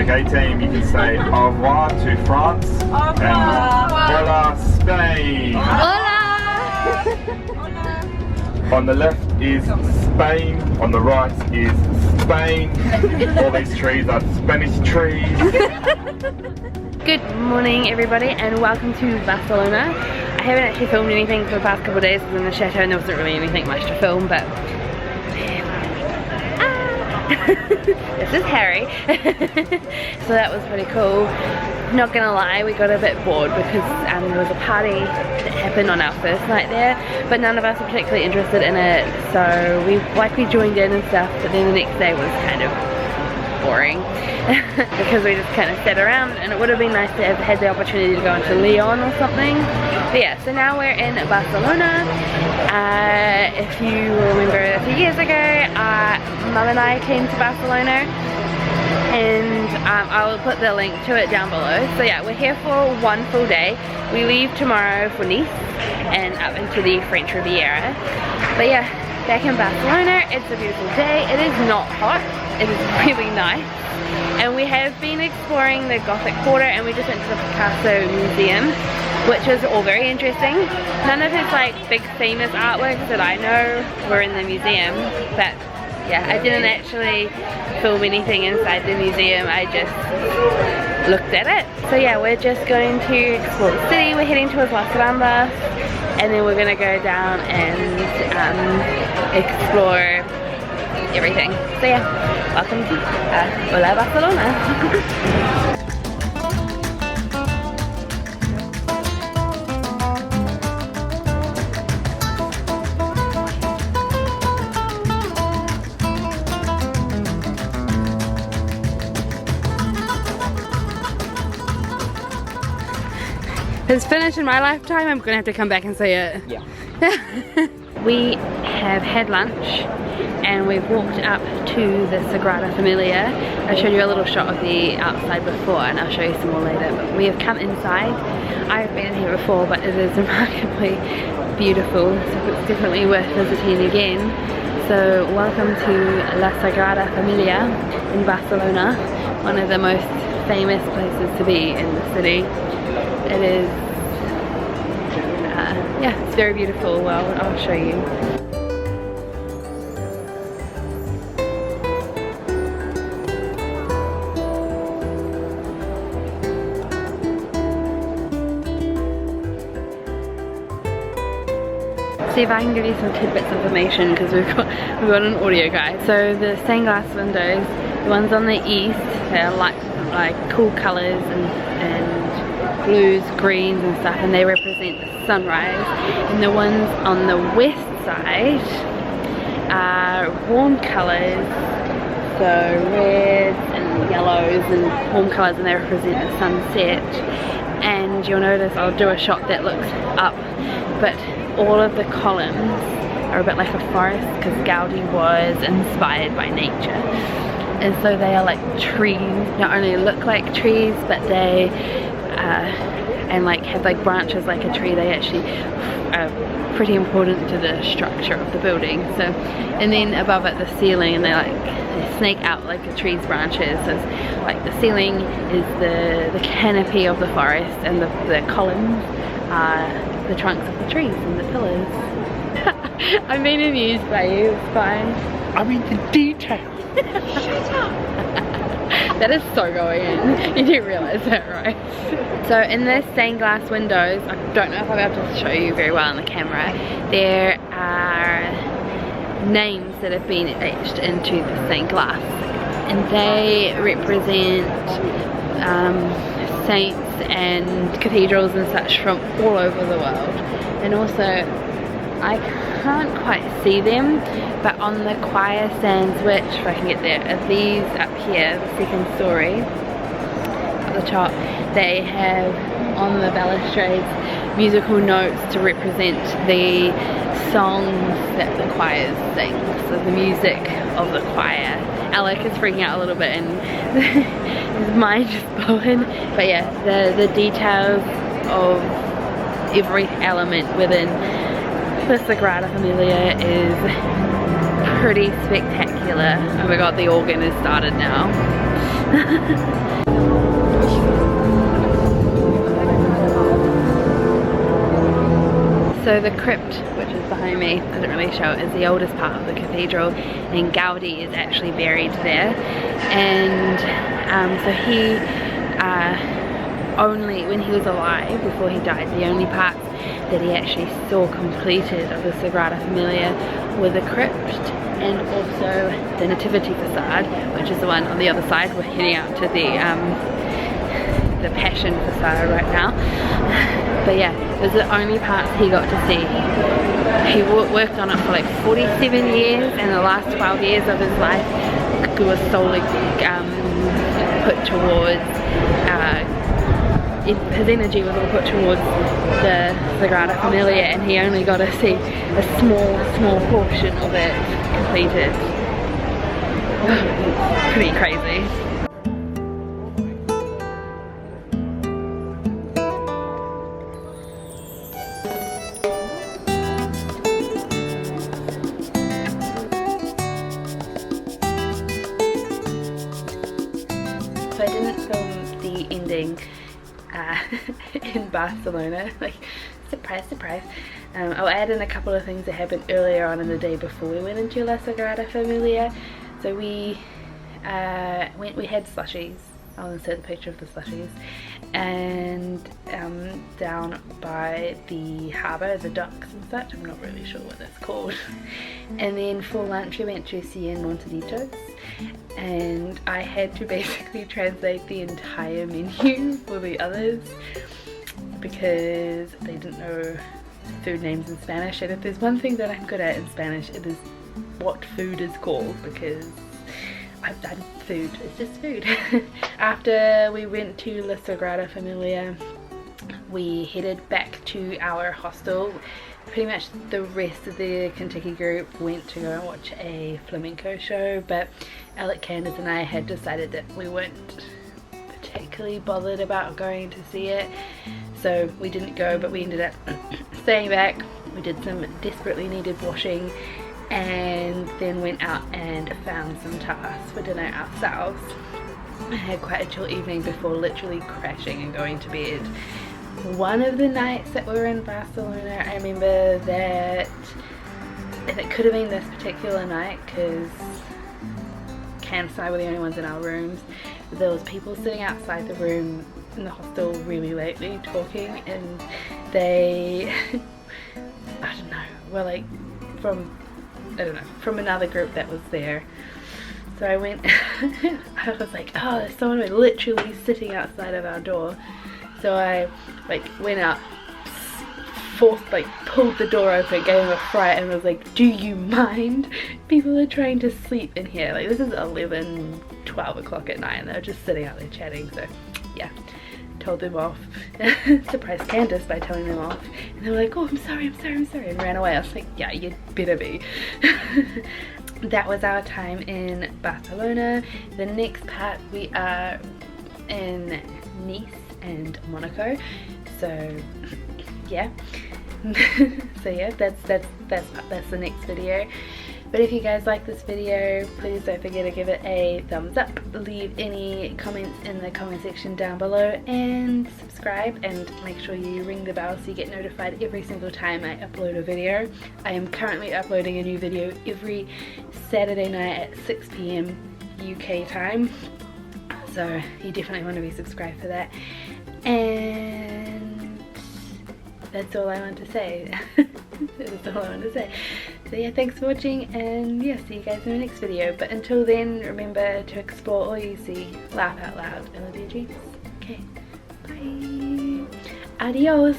Okay team, you can say au revoir to France and hola Spain. Hola! On the left is Spain, on the right is Spain. All these trees are Spanish trees. Good morning everybody and welcome to Barcelona. I haven't actually filmed anything for the past couple of days in the chateau and there wasn't really anything much to film, but this is Harry. So that was pretty cool. Not gonna lie, we got a bit bored because there was a party that happened on our first night there, but none of us were particularly interested in it, so we joined in and stuff, but then the next day was kind of boring because we just kind of sat around, and it would have been nice to have had the opportunity to go into Leon or something. But yeah, so now we're in Barcelona. If you remember a few years ago, Mum and I came to Barcelona, and I will put the link to it down below. So yeah, we're here for one full day. We leave tomorrow for Nice and up into the French Riviera. But yeah, back in Barcelona, it's a beautiful day. It is not hot, it is really nice. And we have been exploring the Gothic Quarter, and we just went to the Picasso Museum, which was all very interesting. None of his like big famous artworks that I know were in the museum, but yeah, I didn't actually film anything inside the museum, I just looked at it. So yeah, we're just going to explore the city. We're heading towards Las Ramblas, and then we're going to go down and explore everything. So yeah, welcome to Hola Barcelona. It's finished in my lifetime. I'm gonna have to come back and see it. Yeah. We have had lunch and we've walked up to the Sagrada Familia. I showed you a little shot of the outside before, and I'll show you some more later. But we have come inside. I've been in here before, but it is remarkably beautiful, so it's definitely worth visiting again. So welcome to La Sagrada Familia in Barcelona, one of the most famous places to be in the city. It is, yeah, it's very beautiful. Well, I'll show you. See if I can give you some tidbits of information, because we've got an audio guide. So the stained glass windows, the ones on the east, they're like cool colours and blues, greens and stuff, and they represent the sunrise. And the ones on the west side are warm colours, so reds and yellows and warm colours, and they represent the sunset. And you'll notice I'll do a shot that looks up, but all of the columns are a bit like a forest, because Gaudi was inspired by nature. And so they are like trees, not only look like trees, but they and like have like branches like a tree. They actually are pretty important to the structure of the building. So, and then above it, the ceiling, and they snake out like a tree's branches. So it's like the ceiling is the canopy of the forest, and the columns are the trunks of the trees and the pillars. I'm being amused by you, it's fine. I mean the detail. Shut up. That is so going in. You do realise that, right? So in the stained glass windows, I don't know if I'll be able to show you very well on the camera, there are names that have been etched into the stained glass, and they represent saints and cathedrals and such from all over the world. And also, I can't quite see them, but on the choir stands, which, if I can get there, are these up here, the second story at the top, they have on the balustrades musical notes to represent the songs that the choirs sing, so the music of the choir. Alec is freaking out a little bit and his mind just blowing, but yeah, the details of every element within the Sagrada Familia is pretty spectacular. Oh my god, the organ has started now. So the crypt, which is behind me, doesn't really show it, is the oldest part of the cathedral, and Gaudi is actually buried there. And so he only, when he was alive, before he died, the only parts that he actually saw completed of the Sagrada Familia were the crypt and also the nativity facade, which is the one on the other side. We're heading out to the Passion facade right now. But yeah, those are the only parts he got to see. He worked on it for like 47 years, and the last 12 years of his life was solely put towards his energy was all put towards the Sagrada Familia, and he only got to see a small portion of it completed. Pretty crazy. So I didn't film the ending in Barcelona, like surprise surprise. I'll add in a couple of things that happened earlier on in the day before we went into La Sagrada Familia. So we had slushies. I'll insert the picture of the slushies, and down by the harbour, the docks and such, I'm not really sure what that's called. And then for lunch we went to Cien Montaditos, and I had to basically translate the entire menu for the others because they didn't know food names in Spanish. And if there's one thing that I'm good at in Spanish, it is what food is called, because I've done food, it's just food. After we went to La Sagrada Familia, we headed back to our hostel. Pretty much the rest of the Kentucky group went to go and watch a flamenco show, but Alec, Candace and I had decided that we weren't particularly bothered about going to see it, so we didn't go, but we ended up staying back. We did some desperately needed washing, and then went out and found some tasks for dinner ourselves. I had quite a chill evening before literally crashing and going to bed. One of the nights that we were in Barcelona, I remember that, and it could have been this particular night because Candace and I were the only ones in our rooms, there was people sitting outside the room in the hostel really lately talking, and they I don't know, were like from another group that was there. So I went I was like, oh, there's someone literally sitting outside of our door. So I went out, pulled the door open, gave him a fright, and was like, do you mind? People are trying to sleep in here. Like, this is 11, 12 o'clock at night, and they're just sitting out there chatting. So yeah, told them off. Surprised Candace by telling them off, and they were like, oh, I'm sorry, and ran away. I was like, yeah, you'd better be. That was our time in Barcelona. The next part, we are in Nice and Monaco. So yeah. So yeah, that's the next video. But if you guys like this video, please don't forget to give it a thumbs up, leave any comments in the comment section down below, and subscribe, and make sure you ring the bell so you get notified every single time I upload a video. I am currently uploading a new video every Saturday night at 6 p.m. UK time, so you definitely want to be subscribed for that. And that's all I want to say. That's all I want to say. So yeah, thanks for watching, and yeah, see you guys in the next video. But until then, remember to explore all you see, laugh out loud, and live your dreams. Okay, bye. Adios.